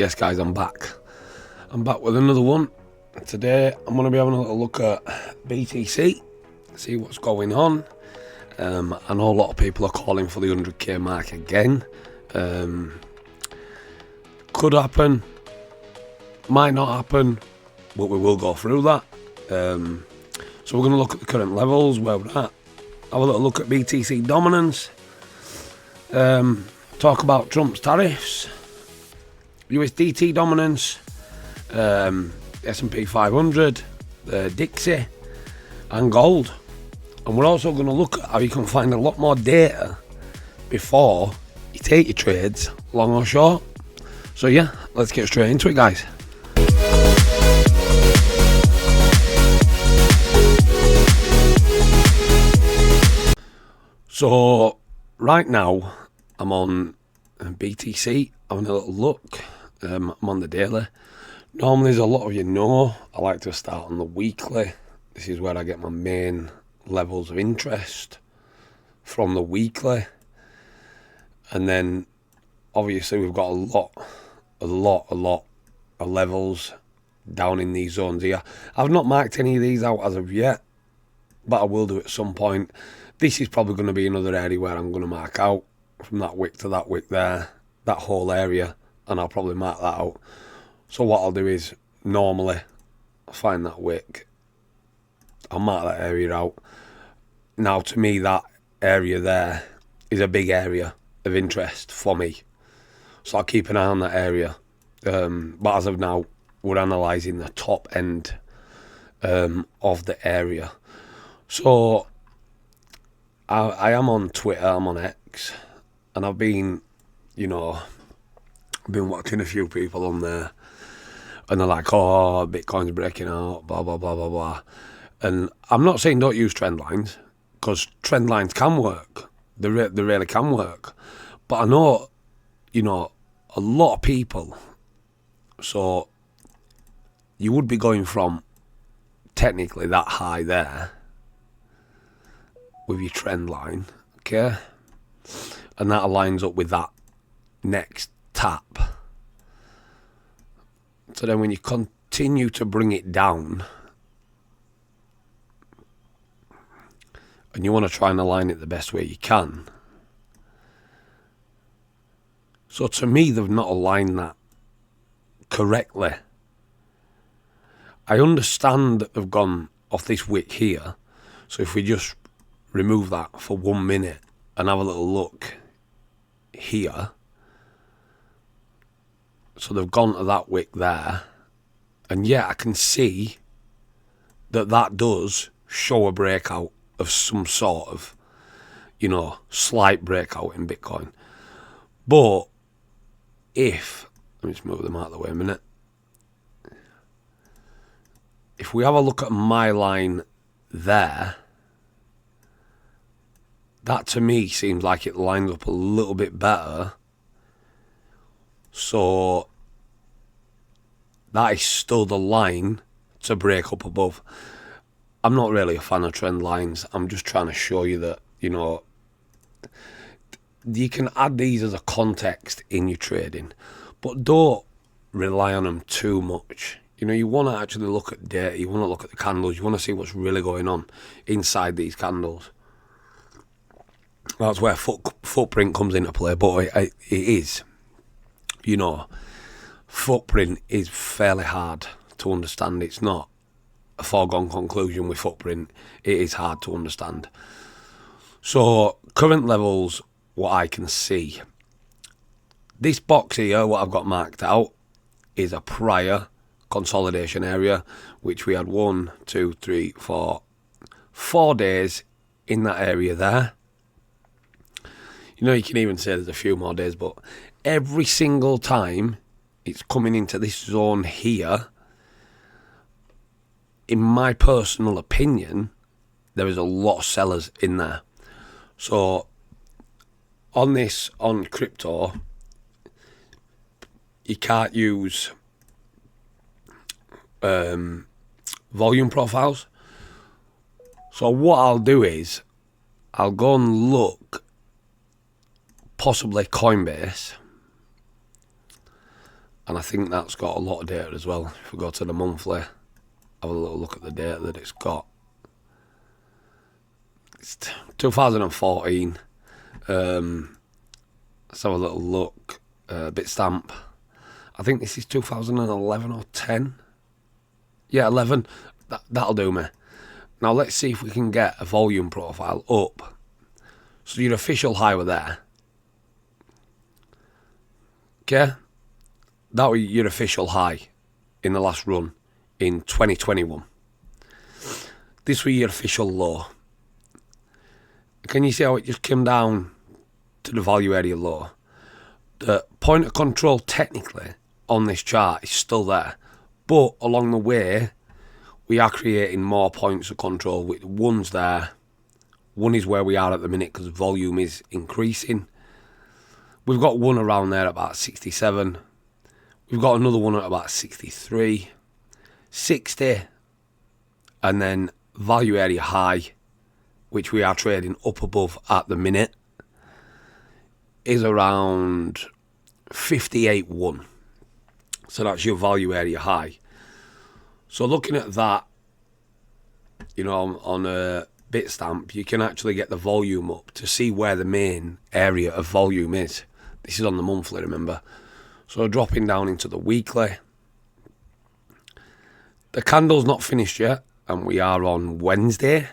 Yes guys, I'm back. I'm back with another one. Today I'm going to be having a little look at BTC, see what's going on. I know a lot of people are calling for the 100k mark again. Could happen, might not happen, but we will go through that. So we're going to look at the current levels, where we're at, have a little look at BTC dominance, talk about Trump's tariffs, USDT dominance, S&P 500, Dixie, and gold. And we're also going to look at how you can find a lot more data before you take your trades, long or short. So yeah, let's get straight into it, guys. So right now I'm on BTC, having a little look. I'm on the daily. Normally, as a lot of you know, I like to start on the weekly. This is where I get my main levels of interest from the weekly. And then obviously we've got a lot of levels down in these zones here. I've not marked any of these out as of yet, but I will do at some point. This is probably going to be another area where I'm going to mark out from that wick to that wick there, that whole area, and I'll probably mark that out. So what I'll do is, normally, I'll find that wick, I'll mark that area out. Now, to me, that area there is a big area of interest for me. So I'll keep an eye on that area. But as of now, we're analysing the top end of the area. So I am on Twitter, I'm on X, and I've been, I've been watching a few people on there, and they're like, oh, Bitcoin's breaking out, blah, blah, blah, blah, blah. And I'm not saying don't use trend lines, because trend lines can work. They really can work. But I know, a lot of people, so you would be going from technically that high there with your trend line, okay? And that aligns up with that next tap. So then when you continue to bring it down and you want to try and align it the best way you can. So to me, they've not aligned that correctly. I understand that they've gone off this wick here. So if we just remove that for 1 minute and have a little look here. So they've gone to that wick there. And yeah, I can see that does show a breakout of some sort of, slight breakout in Bitcoin. But let me just move them out of the way a minute. If we have a look at my line there, that to me seems like it lines up a little bit better. So that is still the line to break up above. I'm not really a fan of trend lines. I'm just trying to show you that, you can add these as a context in your trading, but don't rely on them too much. You want to actually look at data. You want to look at the candles. You want to see what's really going on inside these candles. That's where footprint comes into play, but it is, footprint is fairly hard to understand. It's not a foregone conclusion with footprint. It is hard to understand. So current levels, what I can see, this box here, what I've got marked out, is a prior consolidation area, which we had 1, 2, 3, 4 days in that area there. You can even say there's a few more days, but every single time it's coming into this zone here, in my personal opinion, there is a lot of sellers in there. So on crypto, you can't use volume profiles. So what I'll do is I'll go and look possibly Coinbase And I think that's got a lot of data as well. If we go to the monthly, have a little look at the data that it's got. It's 2014. Let's have a little look. Bitstamp. I think this is 2011 or 10. Yeah, 11. That'll do me. Now let's see if we can get a volume profile up. So your official high were there. Okay? That was your official high in the last run in 2021. This was your official low. Can you see how it just came down to the value area low? The point of control technically on this chart is still there, but along the way we are creating more points of control. One's there, one is where we are at the minute because volume is increasing. We've got one around there at about 67. We've got another one at about 63, 60, and then value area high, which we are trading up above at the minute, is around 58.1. So that's your value area high. So looking at that, you know, on a Bitstamp, you can actually get the volume up to see where the main area of volume is. This is on the monthly, remember. So dropping down into the weekly. The candle's not finished yet, and we are on Wednesday.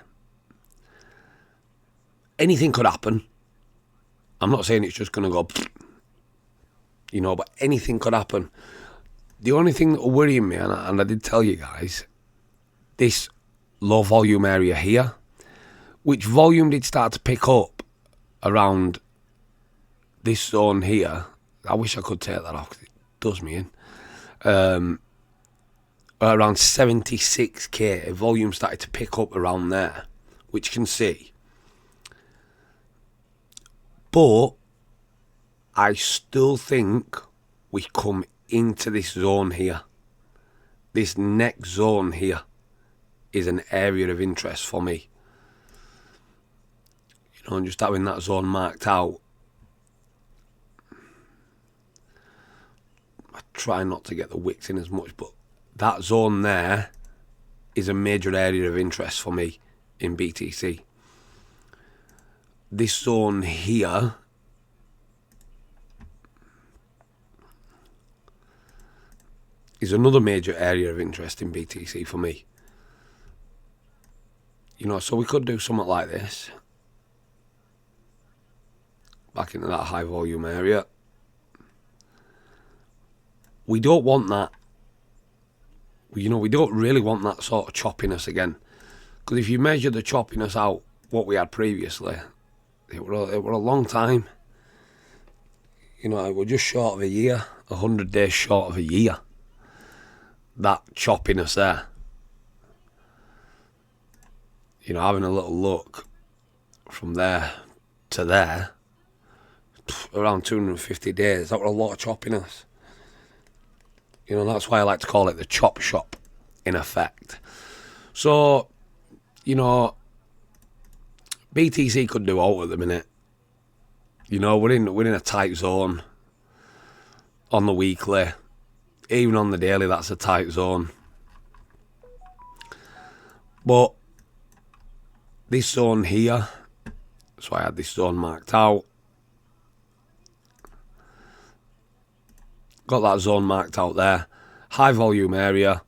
Anything could happen. I'm not saying it's just going to go, you know, but anything could happen. The only thing that will worry me, and I did tell you guys, this low volume area here, which volume did start to pick up around this zone here. I wish I could take that off, 'cause it does me in. Around 76k, volume started to pick up around there, which you can see. But I still think we come into this zone here. This next zone here is an area of interest for me. You know, and just having that zone marked out, I try not to get the wicks in as much, but that zone there is a major area of interest for me in BTC. This zone here is another major area of interest in BTC for me. You know, so we could do something like this. Back into that high volume area. We don't want that. You know, we don't really want that sort of choppiness again. Because if you measure the choppiness out, what we had previously, it were a long time. You know, we're just short of a year, 100 days short of a year. That choppiness there. You know, having a little look from there to there, around 250 days, that were a lot of choppiness. You know, that's why I like to call it the chop shop, in effect. So, you know, BTC could do out at the minute. You know, we're in a tight zone on the weekly. Even on the daily, that's a tight zone. But this zone here, so I had this zone marked out. Got that zone marked out there. High volume area.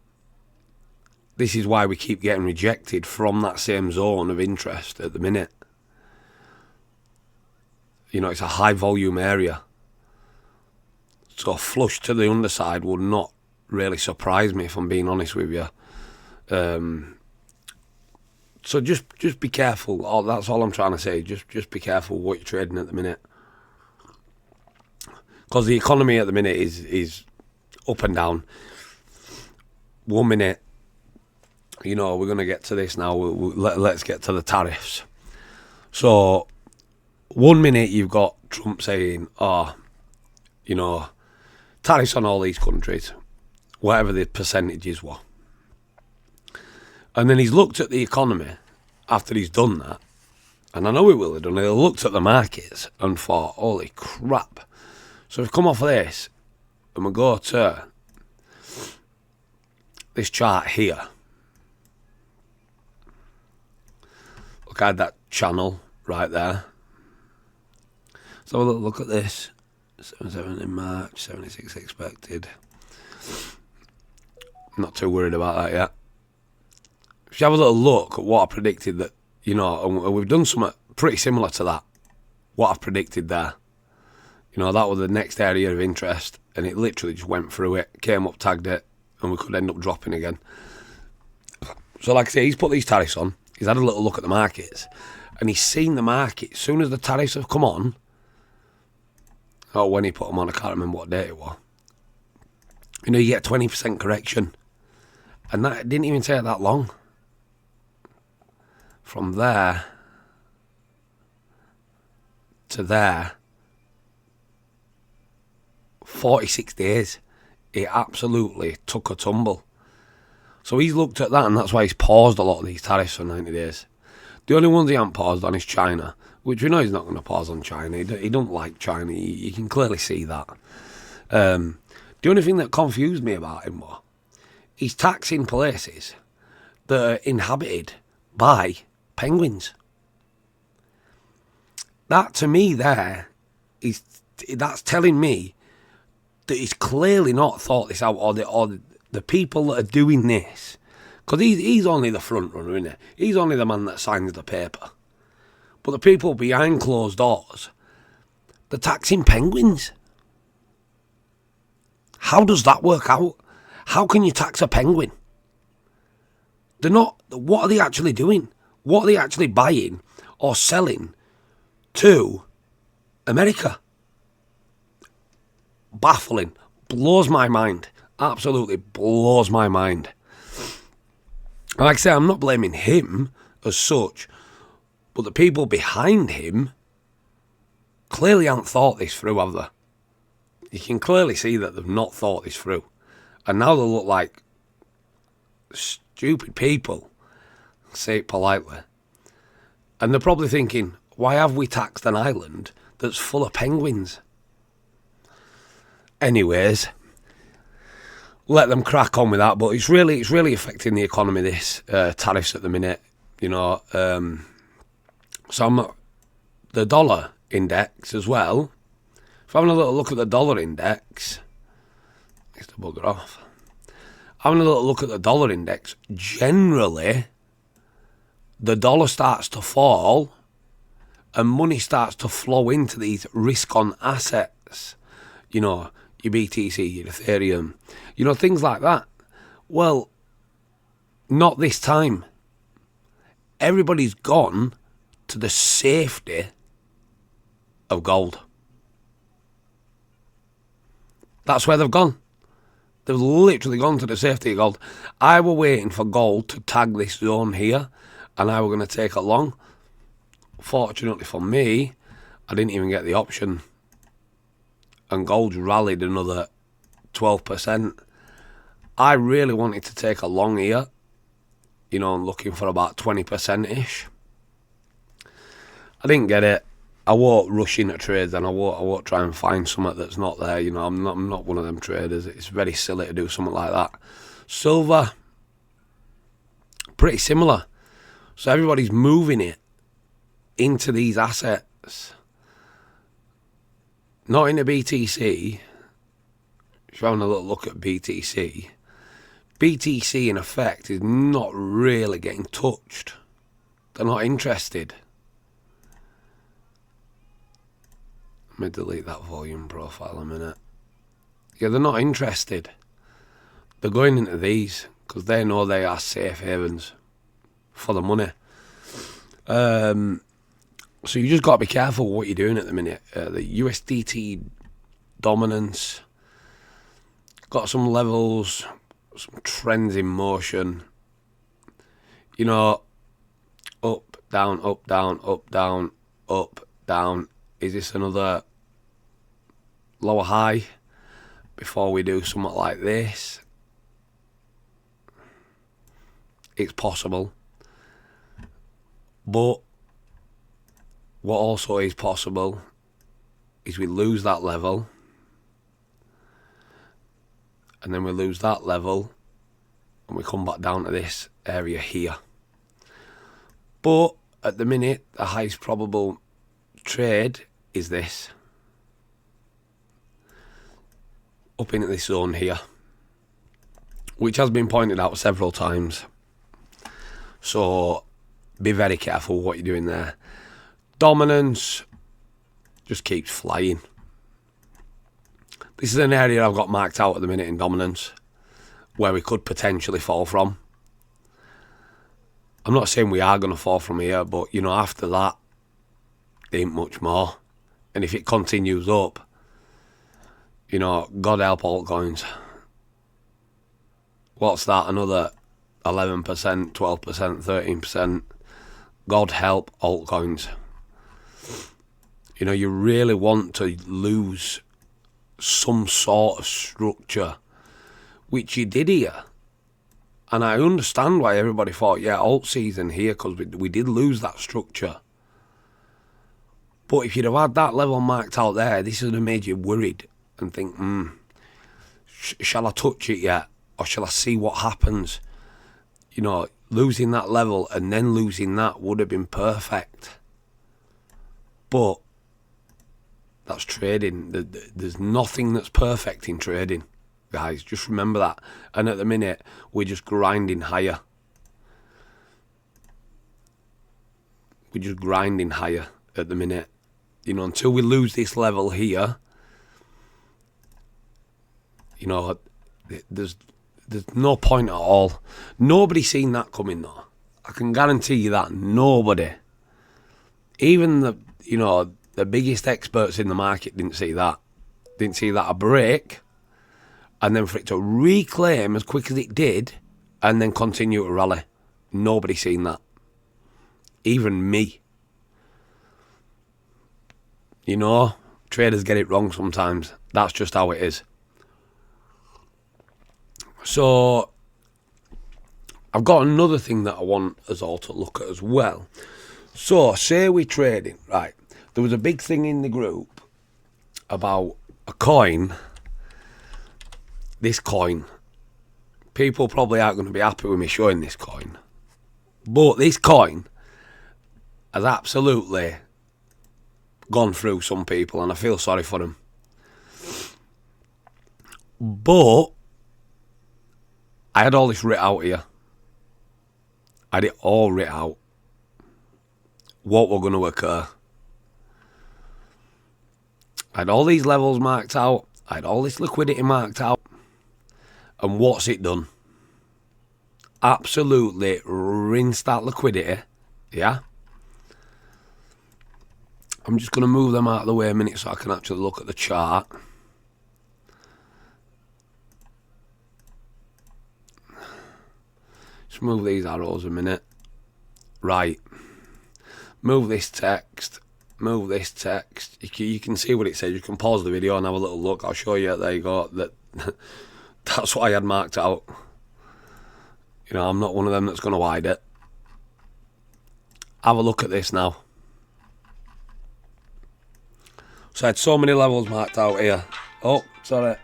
This is why we keep getting rejected from that same zone of interest at the minute. You know, it's a high volume area. So flush to the underside would not really surprise me, if I'm being honest with you. So just be careful. Oh, that's all I'm trying to say. Just be careful what you're trading at the minute. Because the economy at the minute is up and down. 1 minute, you know, we're going to get to this now. Let's get to the tariffs. So 1 minute you've got Trump saying, oh, you know, tariffs on all these countries, whatever the percentages were. And then he's looked at the economy after he's done that, and I know he will have done it. He looked at the markets and thought, holy crap. So we've come off of this, and we go to this chart here. Look, I had that channel right there. So look at this. 77 in March, 76 expected. Not too worried about that yet. If you have a little look at what I predicted, that, you know, and we've done something pretty similar to that, what I've predicted there. You know, that was the next area of interest, and it literally just went through it, came up, tagged it, and we could end up dropping again. So like I say, he's put these tariffs on, he's had a little look at the markets, and he's seen the market. As soon as the tariffs have come on, or when he put them on, I can't remember what date it was, you know, you get 20% correction. And that didn't even take that long. From there to there, 46 days, it absolutely took a tumble. So he's looked at that, and that's why he's paused a lot of these tariffs for 90 days. The only ones he hasn't paused on is China, which we know he's not going to pause on China. He don't like China. You can clearly see that. The only thing that confused me about him was he's taxing places that are inhabited by penguins. That, to me, that's telling me that he's clearly not thought this out, or the people that are doing this, because he's only the front runner, isn't he? He's only the man that signs the paper. But the people behind closed doors, they're taxing penguins. How does that work out? How can you tax a penguin? They're not. What are they actually doing? What are they actually buying or selling to America? Baffling. Blows my mind. Absolutely blows my mind. And like I say, I'm not blaming him as such, but the people behind him clearly haven't thought this through, have they? You can clearly see that they've not thought this through. And now they look like stupid people, say it politely. And they're probably thinking, why have we taxed an island that's full of penguins? Anyways, let them crack on with that. But it's really affecting the economy, this tariffs at the minute. You know, the dollar index as well. If I'm having a little look at the dollar index, it's to bugger off. Having a little look at the dollar index, generally, the dollar starts to fall and money starts to flow into these risk-on assets. You know, your BTC, your Ethereum, you know, things like that. Well, not this time. Everybody's gone to the safety of gold. That's where they've gone. They've literally gone to the safety of gold. I were waiting for gold to tag this zone here, and I were going to take it long. Fortunately for me, I didn't even get the option. And gold rallied another 12%. I really wanted to take a long here. You know, I'm looking for about 20%-ish. I didn't get it. I won't rush into trades, and I won't try and find something that's not there. You know, I'm not one of them traders. It's very silly to do something like that. Silver, pretty similar. So everybody's moving it into these assets. Not in the BTC. If you're having a little look at BTC, BTC in effect is not really getting touched. They're not interested. Let me delete that volume profile a minute. Yeah, they're not interested. They're going into these because they know they are safe havens for the money. So you just got to be careful what you're doing at the minute. The USDT dominance, got some levels, some trends in motion. You know, up, down, up, down, up, down, up, down. Is this another lower high before we do something like this? It's possible. But what also is possible is we lose that level and then we lose that level, and we come back down to this area here. But at the minute, the highest probable trade is this, up into this zone here, which has been pointed out several times. So be very careful what you're doing there. Dominance just keeps flying. This is an area I've got marked out at the minute in dominance, where we could potentially fall from. I'm not saying we are going to fall from here, but, you know, after that, there ain't much more. And if it continues up, you know, God help altcoins. What's that? Another 11%, 12%, 13%. God help altcoins. You know, you really want to lose some sort of structure, which you did here. And I understand why everybody thought, yeah, alt season here, because we did lose that structure. But if you'd have had that level marked out there, this would have made you worried and think, shall I touch it yet? Or shall I see what happens? You know, losing that level and then losing that would have been perfect. But that's trading. There's nothing that's perfect in trading, guys. Just remember that. And at the minute, we're just grinding higher. We're just grinding higher at the minute. You know, until we lose this level here, you know, there's no point at all. Nobody's seen that coming, though. I can guarantee you that. Nobody. Even the biggest experts in the market didn't see that. Didn't see that a break, and then for it to reclaim as quick as it did, and then continue to rally. Nobody's seen that. Even me. You know, traders get it wrong sometimes. That's just how it is. So, I've got another thing that I want us all to look at as well. So, say we're trading, right? There was a big thing in the group about a coin. This coin. People probably aren't going to be happy with me showing this coin. But this coin has absolutely gone through some people, and I feel sorry for them. But I had all this writ out here. I had it all writ out. What were going to occur. I had all these levels marked out. I had all this liquidity marked out. And what's it done? Absolutely rinsed that liquidity. Yeah? I'm just going to move them out of the way a minute so I can actually look at the chart. Just move these arrows a minute. Right. Move this text. Move this text. You can see what it says. You can pause the video and have a little look. I'll show you. There you go. That's what I had marked out. You know, I'm not one of them that's going to hide it. Have a look at this now. So I had so many levels marked out here. Oh, sorry.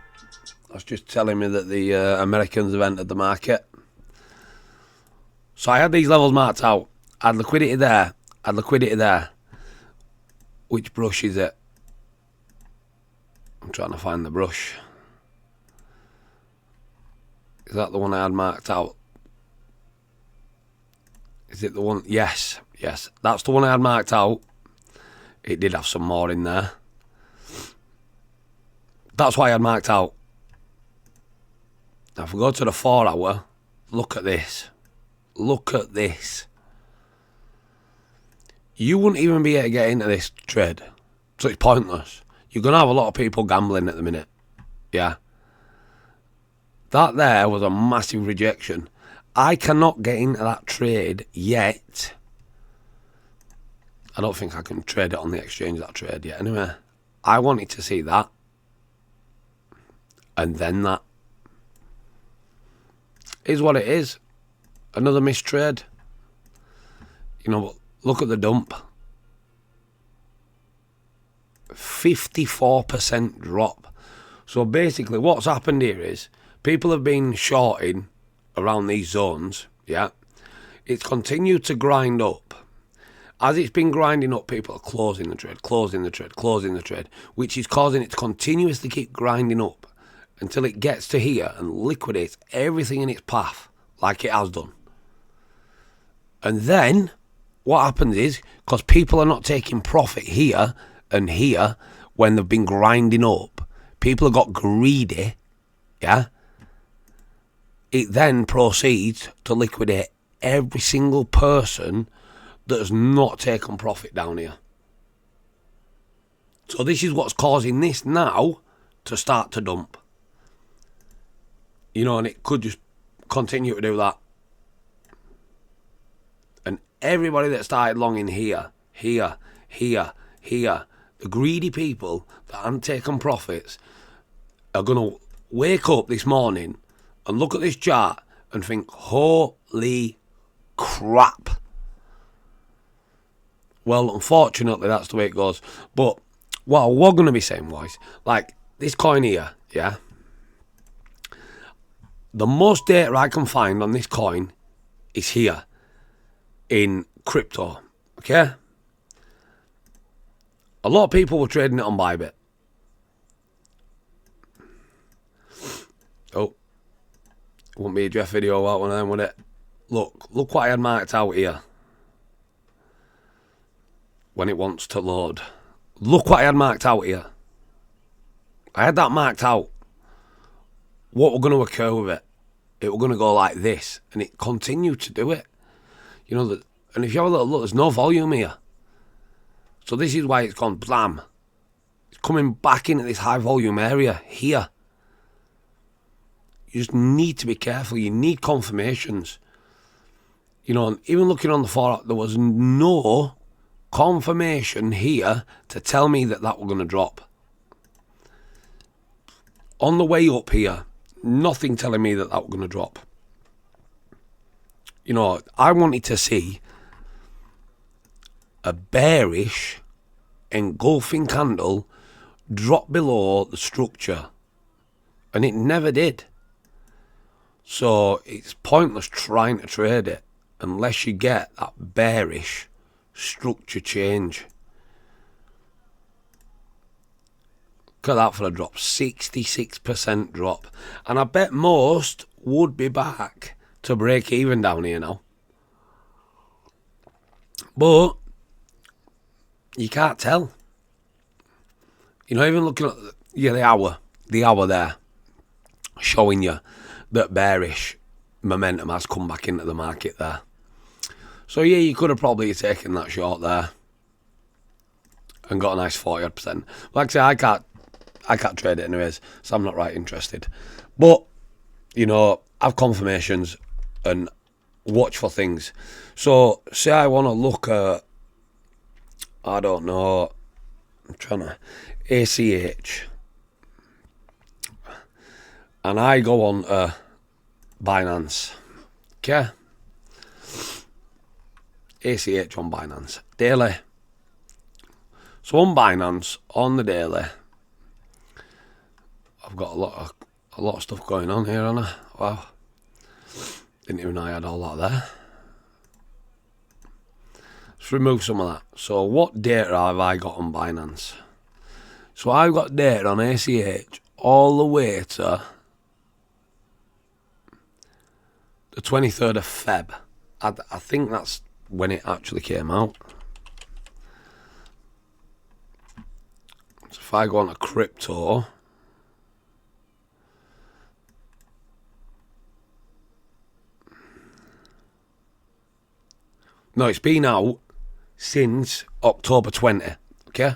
That's just telling me that the Americans have entered the market. So I had these levels marked out. I had liquidity there. I had liquidity there. Which brush is it? I'm trying to find the brush. Is that the one I had marked out? Is it the one? Yes. Yes. That's the one I had marked out. It did have some more in there. That's what I had marked out. Now if we go to the 4 hour, look at this. Look at this. You wouldn't even be able to get into this trade. So it's pointless. You're going to have a lot of people gambling at the minute. Yeah. That there was a massive rejection. I cannot get into that trade yet. I don't think I can trade it on the exchange, that trade yet. Anyway, I wanted to see that. And then that. Is what it is. Another missed trade. You know, look at the dump. 54% drop. So basically what's happened here is People have been shorting around these zones, yeah. It's continued to grind up. As it's been grinding up, people are closing the trade, closing the trade, closing the trade, which is causing it to continuously keep grinding up until it gets to here and liquidates everything in its path like it has done. And then what happens is, because people are not taking profit here and here when they've been grinding up, people have got greedy, yeah? It then proceeds to liquidate every single person that has not taken profit down here. So this is what's causing this now to start to dump. You know, and it could just continue to do that. And everybody that started long in here, the greedy people that haven't taken profits are going to wake up this morning and look at this chart and think, holy crap. Well, unfortunately, that's the way it goes. But what we're going to be saying was, like this coin here, yeah? The most data I can find on this coin is here in crypto, okay? A lot of people were trading it on Bybit. Oh, wouldn't be a Jeff video out one of them, would it? Look what I had marked out here. When it wants to load. Look what I had marked out here. I had that marked out. What were going to occur with it? It were going to go like this. And it continued to do it. You know, and if you have a little look, there's no volume here. So this is why it's gone blam. It's coming back into this high volume area here. You just need to be careful. You need confirmations. You know, and even looking on the forex, there was no confirmation here to tell me that were going to drop. On the way up here, nothing telling me that were going to drop. You know, I wanted to see a bearish engulfing candle drop below the structure, and it never did. So it's pointless trying to trade it unless you get that bearish structure change. Look at that for a drop. 66% drop. And I bet most would be back to break even down here now. But you can't tell. You know, even looking at the hour there, showing you that bearish momentum has come back into the market there. So yeah, you could have probably taken that short there and got a nice 40%. Like I say, I can't trade it anyways, so I'm not right interested. But, you know, have confirmations and watch for things. So, say I want to look at, I don't know, I'm trying to, ACH. And I go on Binance. Okay? ACH on Binance. Daily. So on Binance, on the daily, I've got a lot of stuff going on here, haven't I? Wow. Didn't even know I had all that there. Let's remove some of that. So what data have I got on Binance? So I've got data on ACH all the way to the 23rd of Feb. I think that's when it actually came out. So if I go on to crypto, no, it's been out since October 20, okay?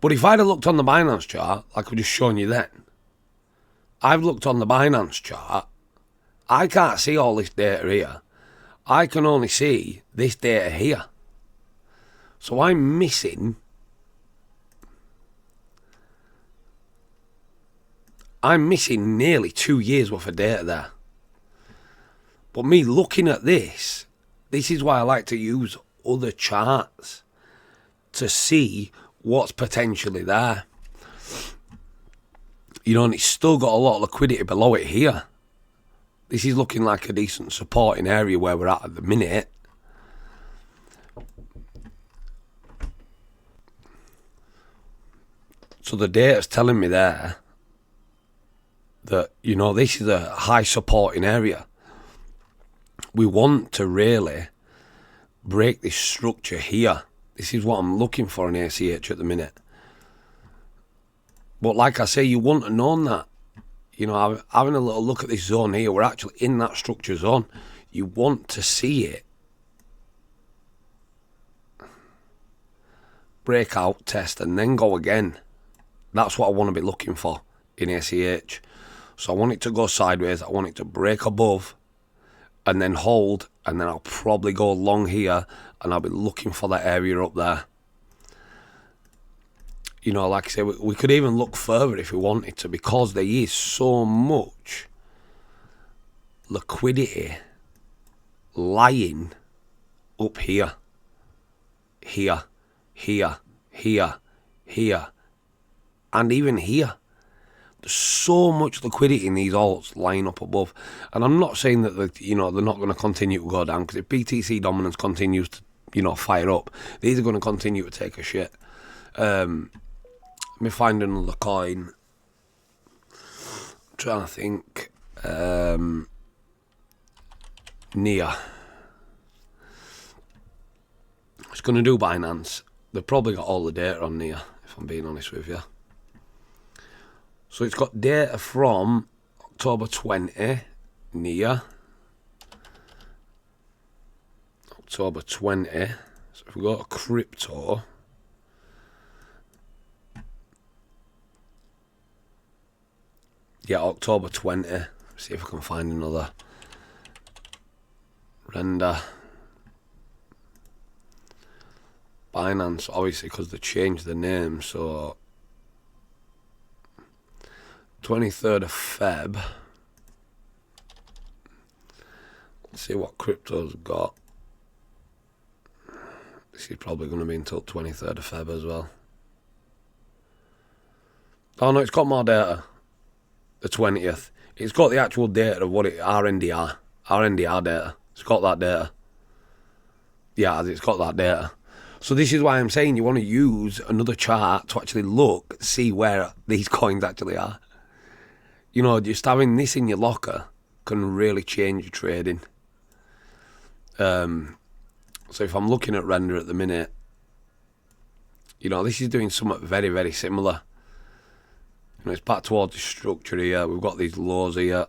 But if I'd have looked on the Binance chart, like I was just showing you then, I've looked on the Binance chart, I can't see all this data here. I can only see this data here. So I'm missing nearly 2 years worth of data there. But me looking at this is why I like to use other charts to see what's potentially there. You know, and it's still got a lot of liquidity below it here. This is looking like a decent supporting area where we're at the minute. So the data's telling me there that, you know, this is a high supporting area. We want to really break this structure here. This is what I'm looking for in ACH at the minute. But like I say, you wouldn't have known that. You know, having a little look at this zone here, we're actually in that structure zone. You want to see it break out, test, and then go again. That's what I want to be looking for in ACH. So I want it to go sideways. I want it to break above and then hold, and then I'll probably go long here, and I'll be looking for that area up there. You know, like I say, we could even look further if we wanted to, because there is so much liquidity lying up here, here, here, here, here, and even here. There's so much liquidity in these alts lying up above. And I'm not saying that, they're not going to continue to go down, because if BTC dominance continues to, fire up, these are going to continue to take a shit. Let me find another coin. I'm trying to think. NIA. It's going to do Binance. They've probably got all the data on NIA, if I'm being honest with you. So it's got data from October 20, NIA. October 20. So if we go to crypto, yeah, October 20. See if I can find another render. Binance, obviously, because they changed the name, so 23rd of Feb. Let's see what crypto's got. This is probably going to be until 23rd of Feb as well. Oh no, it's got more data. The 20th. It's got the actual data of what it RNDR data. It's got that data. Yeah, it's got that data. So this is why I'm saying you want to use another chart to actually look, see where these coins actually are. You know, just having this in your locker can really change your trading. So if I'm looking at render at the minute, this is doing something very, very similar. It's back towards the structure here. We've got these lows here.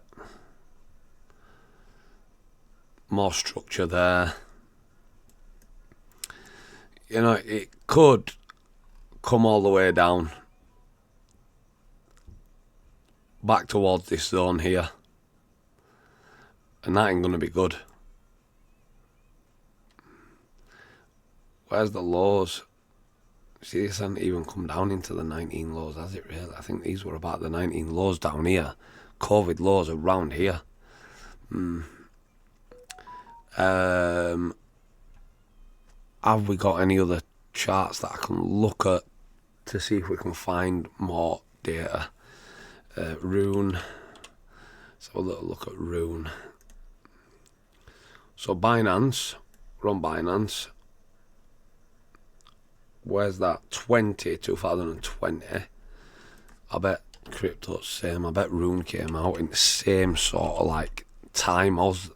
More structure there. It could come all the way down. Back towards this zone here. And that ain't going to be good. Where's the lows? See, this hasn't even come down into the 19 lows, has it really? I think these were about the 19 lows down here. COVID lows around here. Have we got any other charts that I can look at to see if we can find more data? Rune. Let's have a little look at Rune. So Binance, we're on Binance. Where's that? 2020. I bet crypto's same. I bet Rune came out in the same sort of like time of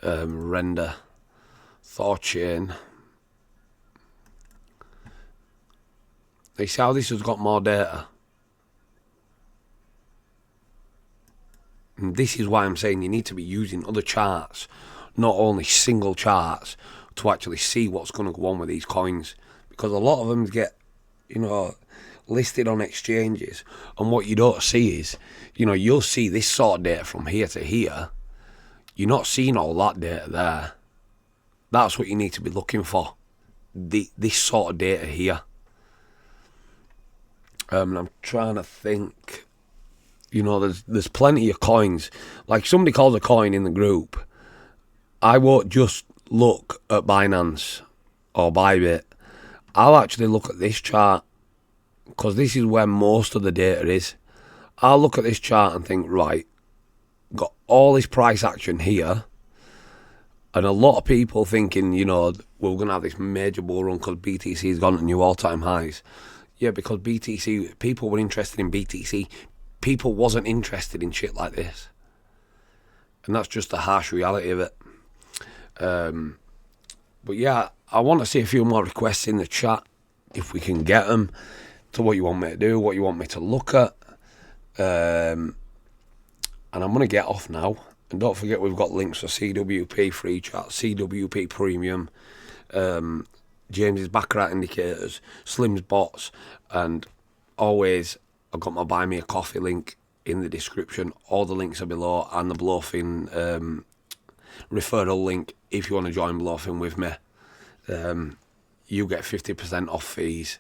render. Thorchain. You see how this has got more data? And this is why I'm saying you need to be using other charts, not only single charts, to actually see what's going to go on with these coins. Because a lot of them get, listed on exchanges. And what you don't see is, you'll see this sort of data from here to here. You're not seeing all that data there. That's what you need to be looking for. This sort of data here. I'm trying to think. There's plenty of coins. Like somebody calls a coin in the group. I won't just look at Binance or Bybit. I'll actually look at this chart. because this is where most of the data is. I'll look at this chart and think, right, got all this price action here, and a lot of people thinking, you know, we're going to have this major bull run because BTC has gone to new all-time highs. Yeah, because BTC, people were interested in BTC. People wasn't interested in shit like this. And that's just the harsh reality of it. But yeah, I want to see a few more requests in the chat, if we can get them, to what you want me to do, what you want me to look at. And I'm going to get off now. And don't forget, we've got links for CWP free chat, CWP premium, James's Baccarat indicators, Slim's bots, and always I've got my Buy Me a Coffee link in the description. All the links are below, and the Bluffing referral link if you want to join Bluffing with me. You get 50% off fees.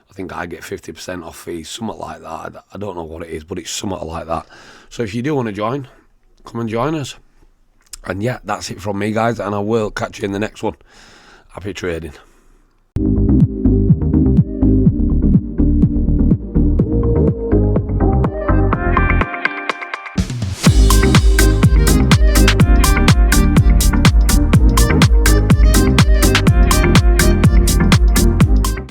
I think I get 50% off fees, something like that. I don't know what it is, but it's something like that. So if you do want to join, come and join us. And yeah, that's it from me, guys, and I will catch you in the next one. Happy trading.